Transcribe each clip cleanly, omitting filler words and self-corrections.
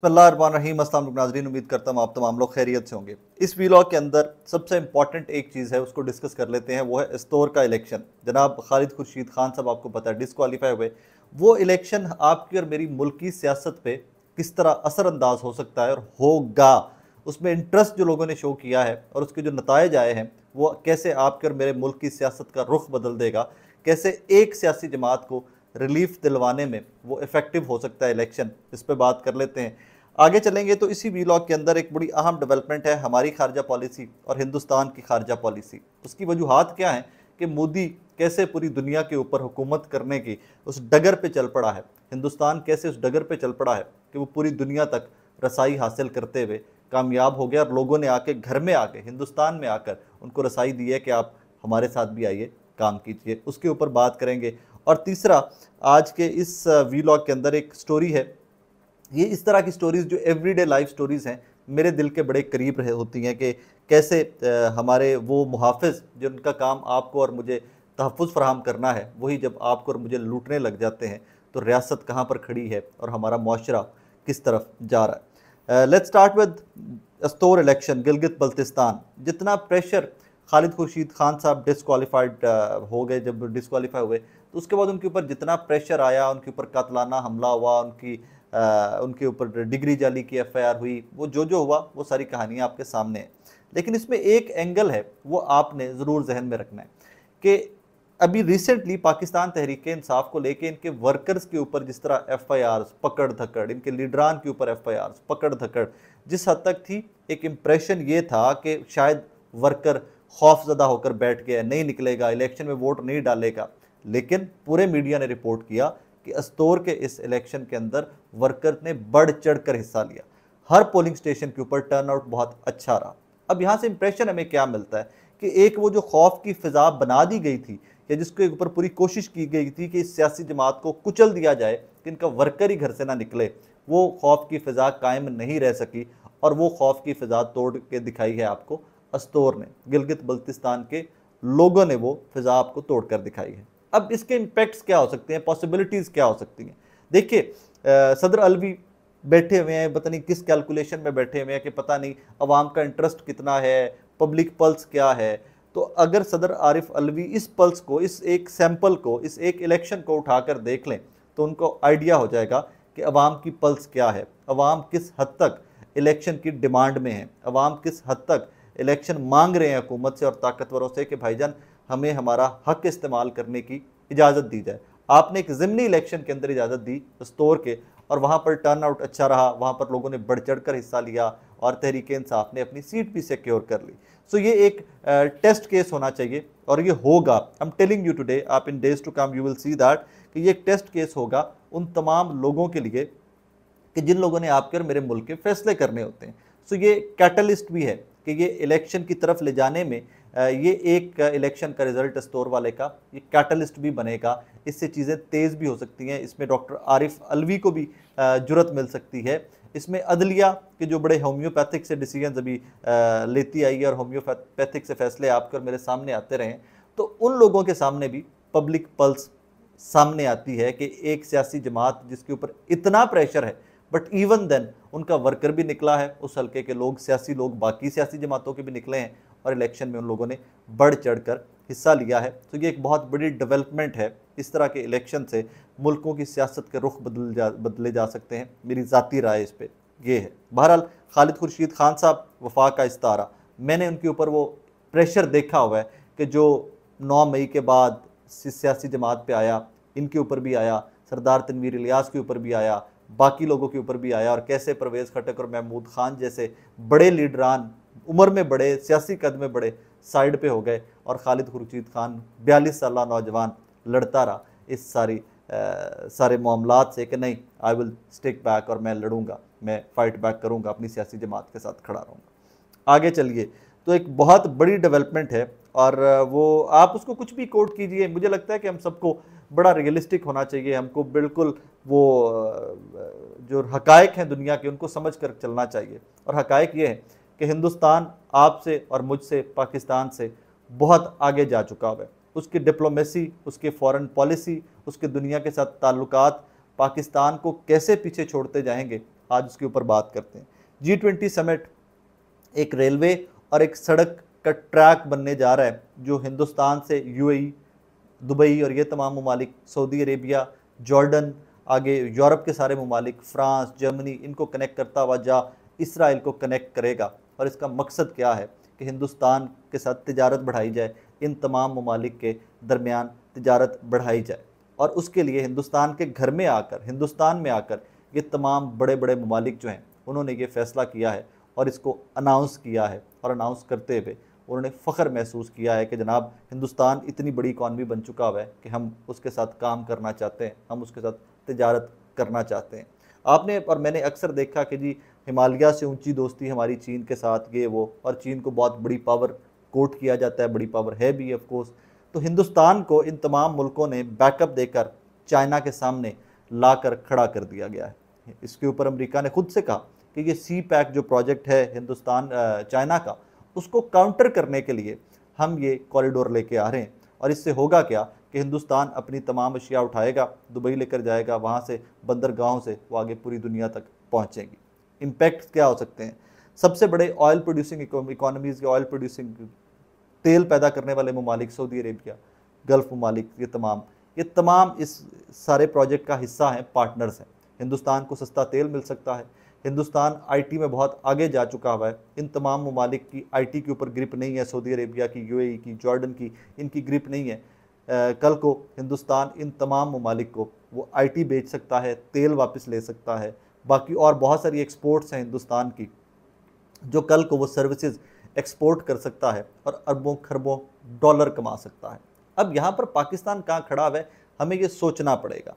बिस्मिल्लाहिर्रहमानिर्रहीम। अस्सलाम वालेकुम नाज़रीन, उम्मीद करता हूँ आप तमाम लोग खैरियत से होंगे। इस वीलॉग के अंदर सबसे इंपॉर्टेंट एक चीज़ है, उसको डिस्कस कर लेते हैं। वो है एस्तोर का इलेक्शन। जनाब खालिद खुर्शीद खान साहब, आपको पता है, डिस्क्वालीफाई हुए। वो इलेक्शन आपकी और मेरी मुल्की सियासत पे किस तरह असरअंदाज हो सकता है और होगा, उसमें इंटरेस्ट जो लोगों ने शो किया है और उसके जो नताइज आए हैं वो कैसे आपके और मेरे मुल्क की सियासत का रुख बदल देगा, कैसे एक सियासी जमात को रिलीफ दिलवाने में वो इफेक्टिव हो सकता है इलेक्शन। इस पर बात कर लेते हैं। आगे चलेंगे तो इसी वीलॉग के अंदर एक बड़ी अहम डेवलपमेंट है हमारी खारजा पॉलिसी और हिंदुस्तान की खारजा पॉलिसी। उसकी वजूहात क्या हैं कि मोदी कैसे पूरी दुनिया के ऊपर हुकूमत करने की उस डगर पे चल पड़ा है, हिंदुस्तान कैसे उस डगर पे चल पड़ा है कि वो पूरी दुनिया तक रसाई हासिल करते हुए कामयाब हो गया और लोगों ने आके घर में आके हिंदुस्तान में आकर उनको रसाई दी है कि आप हमारे साथ भी आइए, काम कीजिए। उसके ऊपर बात करेंगे। और तीसरा, आज के इस वीलॉग के अंदर एक स्टोरी है। ये इस तरह की स्टोरीज़ जो एवरीडे लाइफ स्टोरीज़ हैं, मेरे दिल के बड़े करीब रहे होती हैं कि कैसे हमारे वो मुहाफ़िज़ जिनका काम आपको और मुझे तहफ़्फ़ुज़ फ़राहम करना है, वही जब आपको और मुझे लूटने लग जाते हैं तो रियासत कहाँ पर खड़ी है और हमारा मुआशरा किस तरफ जा रहा है। Let's start with Astore election, Gilgit Baltistan. जितना प्रेशर खालिद खुर्शीद खान साहब डिसक्वालीफाइड हो गए, जब डिसक्वालीफाई हुए तो उसके बाद उनके ऊपर जितना प्रेशर आया, उनके ऊपर कातलाना हमला हुआ, उनके ऊपर डिग्री जाली की एफआईआर हुई, वो जो हुआ वो सारी कहानियाँ आपके सामने है। लेकिन इसमें एक एंगल है, वो आपने ज़रूर जहन में रखना है कि अभी रिसेंटली पाकिस्तान तहरीक इंसाफ को लेके इनके वर्कर्स के ऊपर जिस तरह एफआईआर्स पकड़ धकड़, इनके लीडरान के ऊपर एफआईआर्स पकड़ धकड़ जिस हद तक थी, एक इम्प्रेशन ये था कि शायद वर्कर खौफजदा होकर बैठ गया, नहीं निकलेगा, इलेक्शन में वोट नहीं डालेगा। लेकिन पूरे मीडिया ने रिपोर्ट किया कि एस्तोर के इस इलेक्शन के अंदर वर्कर ने बढ़ चढ़ कर हिस्सा लिया। हर पोलिंग स्टेशन के ऊपर टर्नआउट बहुत अच्छा रहा। अब यहाँ से इंप्रेशन हमें क्या मिलता है कि एक वो जो खौफ की फिजा बना दी गई थी या जिसके ऊपर पूरी कोशिश की गई थी कि इस सियासी जमात को कुचल दिया जाए कि इनका वर्कर ही घर से ना निकले, वो खौफ की फिजा कायम नहीं रह सकी और वो खौफ की फिजा तोड़ के दिखाई है आपको एस्तोर ने। गिलगित बल्तिस्तान के लोगों ने वो फिजा आपको तोड़ कर दिखाई है। अब इसके इम्पैक्ट्स क्या हो सकते हैं, पॉसिबिलिटीज़ क्या हो सकती हैं। देखिए, सदर अलवी बैठे हुए हैं, पता नहीं किस कैलकुलेशन में बैठे हुए हैं कि पता नहीं अवाम का इंटरेस्ट कितना है, पब्लिक पल्स क्या है। तो अगर सदर आरिफ अलवी इस पल्स को, इस एक सैंपल को, इस एक इलेक्शन को उठाकर देख लें तो उनको आइडिया हो जाएगा कि अवाम की पल्स क्या है, अवाम किस हद तक इलेक्शन की डिमांड में है, अवाम किस हद तक इलेक्शन मांग रहे हैं हुकूमत से और ताकतवरों से कि भाईजान हमें हमारा हक इस्तेमाल करने की इजाज़त दी जाए। आपने एक ज़िमनी इलेक्शन के अंदर इजाज़त दी एस्तोर के और वहाँ पर टर्न आउट अच्छा रहा, वहाँ पर लोगों ने बढ़ चढ़ कर हिस्सा लिया और तहरीक इंसाफ ने अपनी सीट भी सिक्योर कर ली। सो ये एक टेस्ट केस होना चाहिए और ये होगा। I am telling you today, आप in days to come you will see that कि ये एक टेस्ट केस होगा उन तमाम लोगों के लिए कि जिन लोगों ने आपके और मेरे मुल्क के फैसले करने होते हैं। सो ये कैटलिस्ट भी है कि ये इलेक्शन की तरफ ले जाने में ये एक इलेक्शन का रिजल्ट एस्तोर वाले का ये कैटलिस्ट भी बनेगा। इससे चीज़ें तेज़ भी हो सकती हैं। इसमें डॉक्टर आरिफ अलवी को भी जुर्रत मिल सकती है। इसमें अदलिया के जो बड़े होम्योपैथिक से डिसीजन अभी लेती आई है और होम्योपैथिक से फैसले आपके और मेरे सामने आते रहे, तो उन लोगों के सामने भी पब्लिक पल्स सामने आती है कि एक सियासी जमात जिसके ऊपर इतना प्रेशर है, बट इवन देन उनका वर्कर भी निकला है, उस हल्के के लोग, सियासी लोग बाकी सियासी जमातों के भी निकले हैं और इलेक्शन में उन लोगों ने बढ़ चढ़ कर हिस्सा लिया है। तो ये एक बहुत बड़ी डेवलपमेंट है। इस तरह के इलेक्शन से मुल्कों की सियासत के रुख बदले जा सकते हैं। मेरी ज़ाती राय इस पर ये है। बहरहाल खालिद खुर्शीद खान साहब वफाक का इस्तारा, मैंने उनके ऊपर वो प्रेशर देखा हुआ है कि जो 9 मई के बाद सियासी जमात पे आया, इनके ऊपर भी आया, सरदार तनवीर इलियास के ऊपर भी आया, बाकी लोगों के ऊपर भी आया और कैसे परवेज़ खटक और महमूद खान जैसे बड़े लीडरान, उम्र में बड़े, सियासी कद में बड़े, साइड पे हो गए और खालिद खुर्शीद खान 42 साल नौजवान लड़ता रहा इस सारे मामलात से कि नहीं, आई विल स्टिक बैक और मैं लड़ूंगा, मैं फाइट बैक करूंगा, अपनी सियासी जमात के साथ खड़ा रहूंगा। आगे चलिए, तो एक बहुत बड़ी डेवलपमेंट है और वो आप उसको कुछ भी कोट कीजिए, मुझे लगता है कि हम सबको बड़ा रियलिस्टिक होना चाहिए। हमको बिल्कुल वो जो हकायक हैं दुनिया के उनको समझ कर चलना चाहिए। और हकायक ये है कि हिंदुस्तान आपसे और मुझसे, पाकिस्तान से बहुत आगे जा चुका है। उसकी डिप्लोमेसी, उसकी फॉरेन पॉलिसी, उसके दुनिया के साथ ताल्लुकात पाकिस्तान को कैसे पीछे छोड़ते जाएंगे, आज उसके ऊपर बात करते हैं। G20 समिट एक रेलवे और एक सड़क का ट्रैक बनने जा रहा है, जो हिंदुस्तान से यूएई, दुबई और ये तमाम ममालिक, सऊदी अरेबिया, जॉर्डन, आगे यूरोप के सारे ममालिक, फ्रांस, जर्मनी, इनको कनेक्ट करता हुआ जा इसराइल को कनेक्ट करेगा। और इसका मकसद क्या है कि हिंदुस्तान के साथ तिजारत बढ़ाई जाए, इन तमाम ममालिक के दरमियान तिजारत बढ़ाई जाए। और उसके लिए हिंदुस्तान के घर में आकर, हिंदुस्तान में आकर ये तमाम बड़े बड़े ममालिक जो हैं उन्होंने ये फ़ैसला किया है और इसको अनाउंस किया है। और अनाउंस करते हुए उन्होंने फ़ख्र महसूस किया है कि जनाब हिंदुस्तान इतनी बड़ी इकॉनमी बन चुका हुआ है कि हम उसके साथ काम करना चाहते हैं, हम उसके साथ तिजारत करना चाहते हैं। आपने और मैंने अक्सर देखा कि जी हिमालय से ऊंची दोस्ती हमारी चीन के साथ, ये वो, और चीन को बहुत बड़ी पावर कोट किया जाता है, बड़ी पावर है भी ऑफ कोर्स। तो हिंदुस्तान को इन तमाम मुल्कों ने बैकअप देकर चाइना के सामने लाकर खड़ा कर दिया गया है। इसके ऊपर अमेरिका ने खुद से कहा कि ये सी पैक जो प्रोजेक्ट है हिंदुस्तान चाइना का, उसको काउंटर करने के लिए हम ये कॉरिडोर लेके आ रहे हैं। और इससे होगा क्या कि हिंदुस्तान अपनी तमाम अशिया उठाएगा, दुबई लेकर जाएगा, वहाँ से बंदरगाहों से वो आगे पूरी दुनिया तक पहुँचेंगी। इम्पैक्ट क्या हो सकते हैं? सबसे बड़े oil producing economies, oil producing तेल पैदा करने वाले ममालिक, सऊदी अरेबिया, गल्फ़ ममालिक, ये तमाम इस सारे प्रोजेक्ट का हिस्सा हैं, पार्टनर्स हैं। हिंदुस्तान को सस्ता तेल मिल सकता है। हिंदुस्तान आईटी में बहुत आगे जा चुका हुआ है। इन तमाम ममालिक की आईटी के ऊपर ग्रिप नहीं है, सऊदी अरेबिया की, यूएई की, जॉर्डन की, इनकी ग्रिप नहीं है। कल को हिंदुस्तान इन तमाम ममालिक को वो आईटी बेच सकता है, तेल वापस ले सकता है, बाकी और बहुत सारी एक्सपोर्ट्स हैं हिंदुस्तान की, जो कल को वो सर्विसेज एक्सपोर्ट कर सकता है और अरबों खरबों डॉलर कमा सकता है। अब यहाँ पर पाकिस्तान कहाँ खड़ा है, हमें ये सोचना पड़ेगा।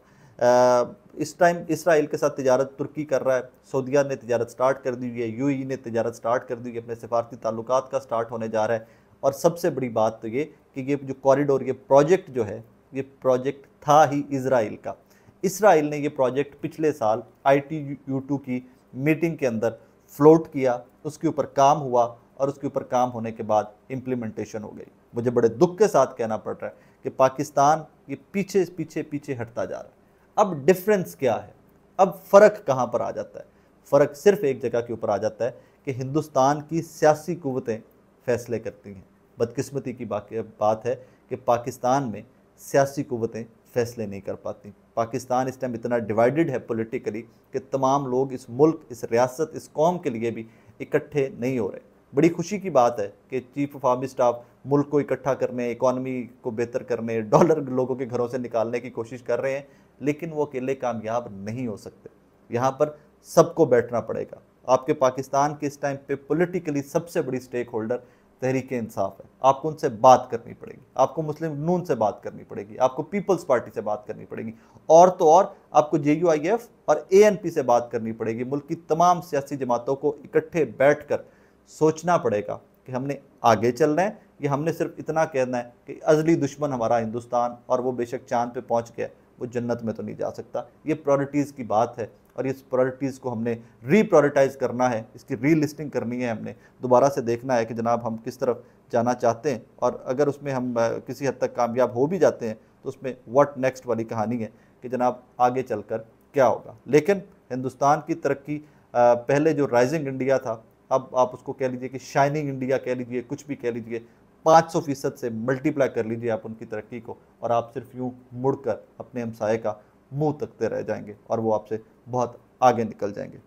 इस टाइम इसराइल के साथ तिजारत तुर्की कर रहा है, सऊदीया ने तिजारत स्टार्ट कर दी हुई है, यूएई ने तिजारत स्टार्ट कर दी है, अपने सिफारती ताल्लुकात का स्टार्ट होने जा रहा है। और सबसे बड़ी बात तो ये कि ये जो कॉरिडोर, ये प्रोजेक्ट जो है, ये प्रोजेक्ट था ही इसराइल का। इसराइल ने ये प्रोजेक्ट पिछले साल ITU2 की मीटिंग के अंदर फ्लोट किया, उसके ऊपर काम हुआ और उसके ऊपर काम होने के बाद इम्प्लीमेंटेशन हो गई। मुझे बड़े दुख के साथ कहना पड़ रहा है कि पाकिस्तान ये पीछे पीछे पीछे हटता जा रहा है। अब डिफरेंस क्या है? अब फ़र्क कहाँ पर आ जाता है? फ़र्क सिर्फ एक जगह के ऊपर आ जाता है कि हिंदुस्तान की सियासी कुव्वतें फ़ैसले करती हैं। बदकिस्मती की बात है कि पाकिस्तान में सियासी कुव्वतें फ़ैसले नहीं कर पाती। पाकिस्तान इस टाइम इतना डिवाइडेड है पॉलिटिकली कि तमाम लोग इस मुल्क, इस रियासत, इस कौम के लिए भी इकट्ठे नहीं हो रहे। बड़ी खुशी की बात है कि चीफ ऑफ आर्मी स्टाफ मुल्क को इकट्ठा करने, इकॉनमी को बेहतर करने, डॉलर लोगों के घरों से निकालने की कोशिश कर रहे हैं, लेकिन वो अकेले कामयाब नहीं हो सकते। यहाँ पर सबको बैठना पड़ेगा। आपके पाकिस्तान के इस टाइम पे पॉलिटिकली सबसे बड़ी स्टेक होल्डर तहरीक इंसाफ है। आपको उनसे बात करनी पड़ेगी, आपको मुस्लिम नून से बात करनी पड़ेगी, आपको पीपल्स पार्टी से बात करनी पड़ेगी, और तो और आपको JUIF और ANP से बात करनी पड़ेगी। मुल्क की तमाम सियासी जमातों को इकट्ठे बैठकर सोचना पड़ेगा कि हमने आगे चलना है या हमने सिर्फ इतना कहना है कि अजली दुश्मन हमारा हिंदुस्तान, और वो बेशक चांद पे पहुंच गया, वो जन्नत में तो नहीं जा सकता। ये प्रायोरिटीज़ की बात है और इस प्रायोरिटीज़ को हमने रीप्रायोरिटाइज़ करना है, इसकी रीलिस्टिंग करनी है। हमने दोबारा से देखना है कि जनाब हम किस तरफ जाना चाहते हैं, और अगर उसमें हम किसी हद तक कामयाब हो भी जाते हैं तो उसमें व्हाट नेक्स्ट वाली कहानी है कि जनाब आगे चलकर क्या होगा। लेकिन हिंदुस्तान की तरक्की, पहले जो राइजिंग इंडिया था, अब आप उसको कह लीजिए कि शाइनिंग इंडिया कह लीजिए, कुछ भी कह लीजिए, 500% से मल्टीप्लाई कर लीजिए आप उनकी तरक्की को, और आप सिर्फ यूँ मुड़कर अपने हमसाये का मुंह तकते रह जाएंगे और वो आपसे बहुत आगे निकल जाएंगे।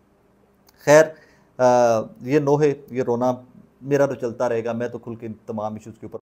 खैर, ये नोहे, ये रोना मेरा तो चलता रहेगा। मैं तो खुल के तमाम इश्यूज़ के ऊपर